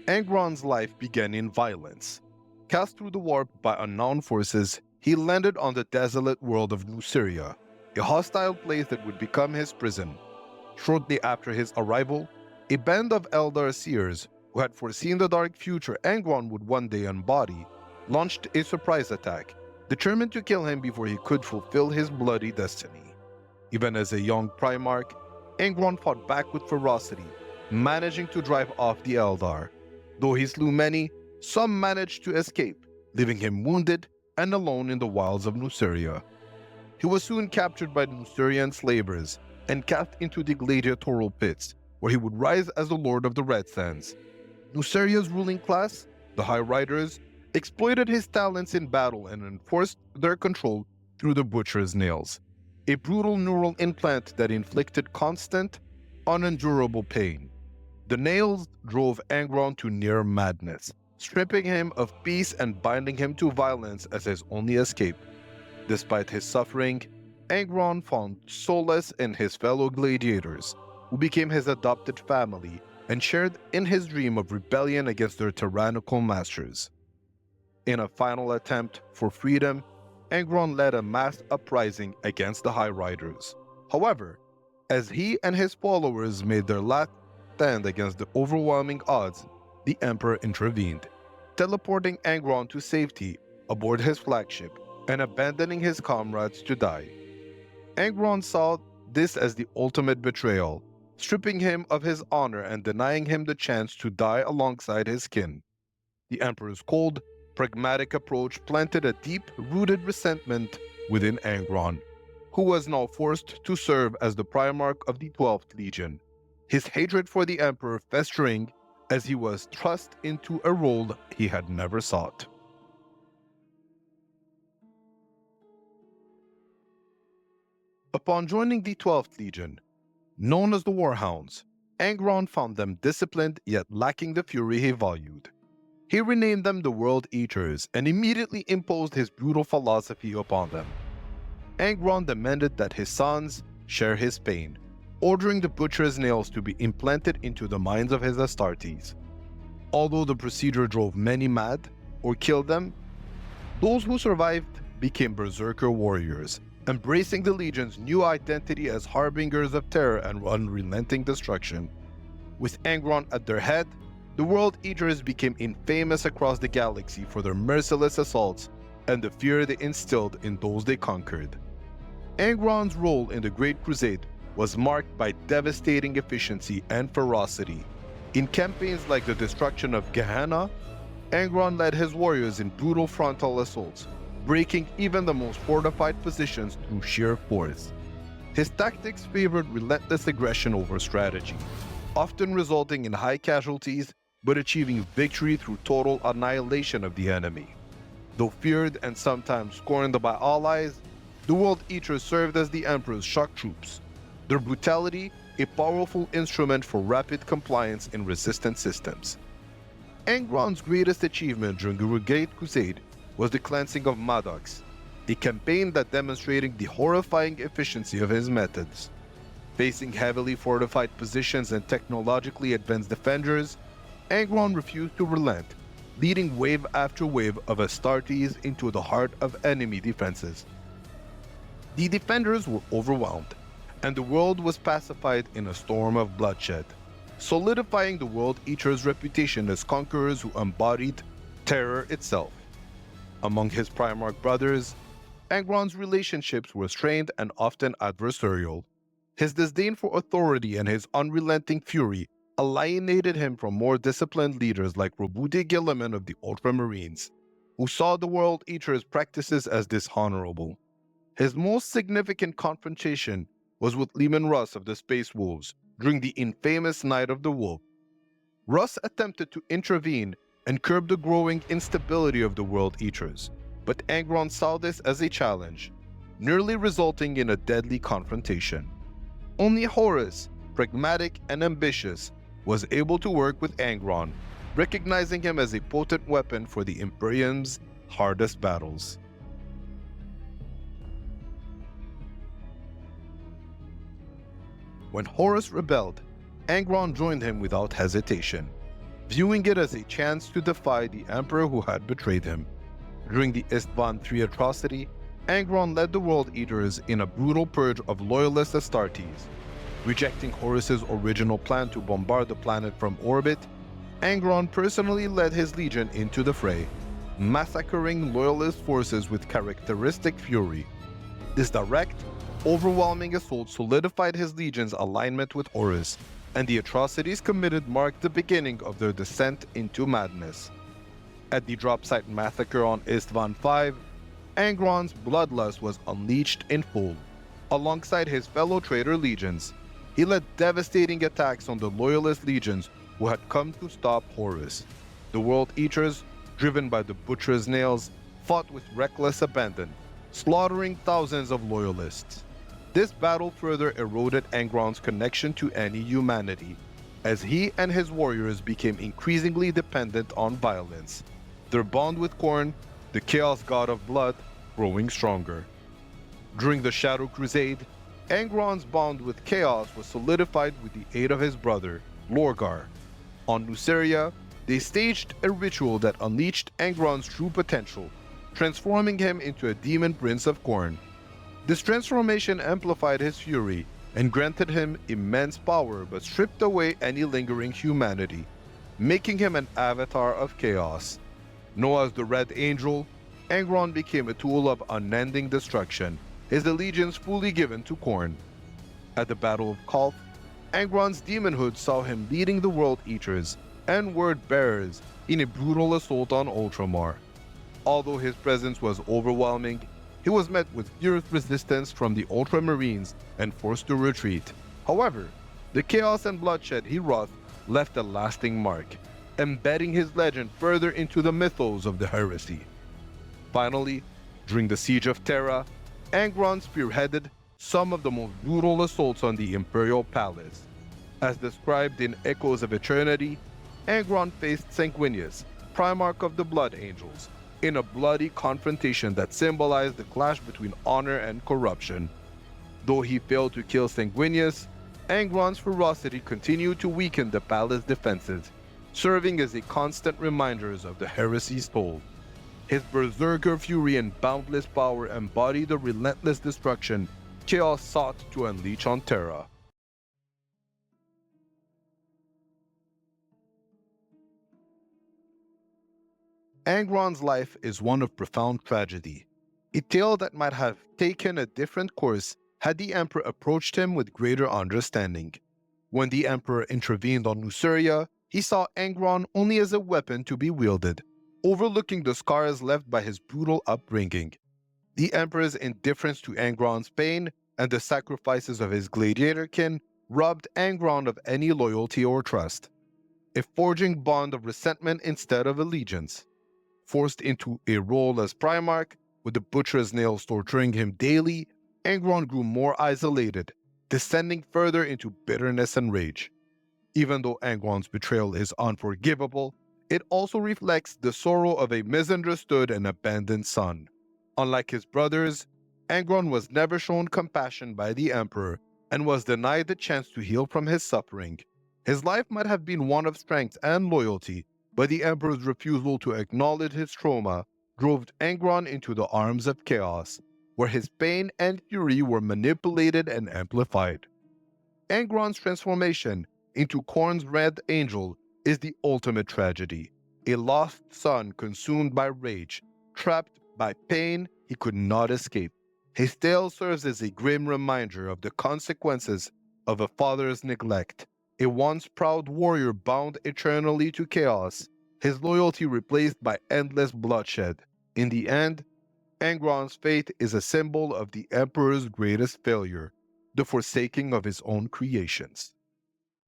Angron's life began in violence. Cast through the warp by unknown forces, he landed on the desolate world of Nuceria, a hostile place that would become his prison. Shortly after his arrival, a band of Eldar seers who had foreseen the dark future Angron would one day embody, launched a surprise attack, determined to kill him before he could fulfill his bloody destiny. Even as a young Primarch, Angron fought back with ferocity, managing to drive off the Eldar. Though he slew many, some managed to escape, leaving him wounded and alone in the wilds of Nuceria. He was soon captured by the Nucerian slavers and cast into the gladiatorial pits, where he would rise as the Lord of the Red Sands. Nuceria's ruling class, the High Riders, exploited his talents in battle and enforced their control through the Butcher's Nails, a brutal neural implant that inflicted constant, unendurable pain. The nails drove Angron to near madness, stripping him of peace and binding him to violence as his only escape. Despite his suffering, Angron found solace in his fellow gladiators, who became his adopted family and shared in his dream of rebellion against their tyrannical masters. In a final attempt for freedom, Angron led a mass uprising against the High Riders. However, as he and his followers made their last stand against the overwhelming odds, the Emperor intervened, teleporting Angron to safety aboard his flagship and abandoning his comrades to die. Angron saw this as the ultimate betrayal, stripping him of his honor and denying him the chance to die alongside his kin. The Emperor's cold, pragmatic approach planted a deep-rooted resentment within Angron, who was now forced to serve as the Primarch of the 12th Legion, his hatred for the Emperor festering as he was thrust into a role he had never sought. Upon joining the 12th Legion, known as the Warhounds, Angron found them disciplined yet lacking the fury he valued. He renamed them the World Eaters and immediately imposed his brutal philosophy upon them. Angron demanded that his sons share his pain, ordering the Butcher's Nails to be implanted into the minds of his Astartes. Although the procedure drove many mad or killed them, those who survived became berserker warriors, embracing the Legion's new identity as harbingers of terror and unrelenting destruction. With Angron at their head, the World Eaters became infamous across the galaxy for their merciless assaults and the fear they instilled in those they conquered. Angron's role in the Great Crusade was marked by devastating efficiency and ferocity. In campaigns like the destruction of Gehenna, Angron led his warriors in brutal frontal assaults, breaking even the most fortified positions through sheer force. His tactics favored relentless aggression over strategy, often resulting in high casualties but achieving victory through total annihilation of the enemy. Though feared and sometimes scorned by allies, the World Eaters served as the Emperor's shock troops, their brutality a powerful instrument for rapid compliance in resistant systems. Angron's greatest achievement during the Great Crusade was the cleansing of Maddox, a campaign that demonstrated the horrifying efficiency of his methods. Facing heavily fortified positions and technologically advanced defenders, Angron refused to relent, leading wave after wave of Astartes into the heart of enemy defenses. The defenders were overwhelmed, and the world was pacified in a storm of bloodshed, solidifying the World Eaters' reputation as conquerors who embodied terror itself. Among his Primarch brothers, Angron's relationships were strained and often adversarial. His disdain for authority and his unrelenting fury alienated him from more disciplined leaders like Roboute Guilliman of the Ultramarines, who saw the World Eaters' practices as dishonorable. His most significant confrontation was with Leman Russ of the Space Wolves during the infamous Night of the Wolf. Russ attempted to intervene and curb the growing instability of the World Eaters, but Angron saw this as a challenge, nearly resulting in a deadly confrontation. Only Horus, pragmatic and ambitious, was able to work with Angron, recognizing him as a potent weapon for the Imperium's hardest battles. When Horus rebelled, Angron joined him without hesitation. viewing it as a chance to defy the Emperor who had betrayed him. During the Istvan III atrocity, Angron led the World Eaters in a brutal purge of loyalist Astartes. Rejecting Horus's original plan to bombard the planet from orbit, Angron personally led his legion into the fray, massacring loyalist forces with characteristic fury. This direct, overwhelming assault solidified his legion's alignment with Horus, and the atrocities committed marked the beginning of their descent into madness. At the Dropsite massacre on Istvan V, Angron's bloodlust was unleashed in full. Alongside his fellow traitor legions, he led devastating attacks on the loyalist legions who had come to stop Horus. The World Eaters, driven by the Butcher's Nails, fought with reckless abandon, slaughtering thousands of loyalists. This battle further eroded Angron's connection to any humanity, as he and his warriors became increasingly dependent on violence, their bond with Khorne, the Chaos God of Blood, growing stronger. During the Shadow Crusade, Angron's bond with Chaos was solidified with the aid of his brother, Lorgar. On Nuceria, they staged a ritual that unleashed Angron's true potential, transforming him into a Demon Prince of Khorne. This transformation amplified his fury and granted him immense power but stripped away any lingering humanity, making him an avatar of chaos. Known as the Red Angel, Angron became a tool of unending destruction, his allegiance fully given to Khorne. At the Battle of Kolth, Angron's demonhood saw him leading the World Eaters and Word Bearers in a brutal assault on Ultramar. Although his presence was overwhelming, he was met with fierce resistance from the Ultramarines and forced to retreat. However, the chaos and bloodshed he wrought left a lasting mark, embedding his legend further into the mythos of the heresy. Finally, during the Siege of Terra, Angron spearheaded some of the most brutal assaults on the Imperial Palace. As described in Echoes of Eternity, Angron faced Sanguinius, Primarch of the Blood Angels, in a bloody confrontation that symbolized the clash between honor and corruption. Though he failed to kill Sanguinius, Angron's ferocity continued to weaken the palace defenses, serving as a constant reminder of the heresy's toll. His berserker fury and boundless power embody the relentless destruction Chaos sought to unleash on Terra. Angron's life is one of profound tragedy, a tale that might have taken a different course had the Emperor approached him with greater understanding. When the Emperor intervened on Nuceria, he saw Angron only as a weapon to be wielded, overlooking the scars left by his brutal upbringing. The Emperor's indifference to Angron's pain and the sacrifices of his gladiator kin robbed Angron of any loyalty or trust, a forging bond of resentment instead of allegiance. Forced into a role as Primarch, with the Butcher's Nails torturing him daily, Angron grew more isolated, descending further into bitterness and rage. Even though Angron's betrayal is unforgivable, it also reflects the sorrow of a misunderstood and abandoned son. Unlike his brothers, Angron was never shown compassion by the Emperor and was denied the chance to heal from his suffering. His life might have been one of strength and loyalty, but the Emperor's refusal to acknowledge his trauma drove Angron into the arms of chaos, where his pain and fury were manipulated and amplified. Angron's transformation into Khorne's Red Angel is the ultimate tragedy, a lost son consumed by rage, trapped by pain he could not escape. His tale serves as a grim reminder of the consequences of a father's neglect, a once proud warrior bound eternally to chaos, his loyalty replaced by endless bloodshed. In the end, Angron's fate is a symbol of the Emperor's greatest failure, the forsaking of his own creations.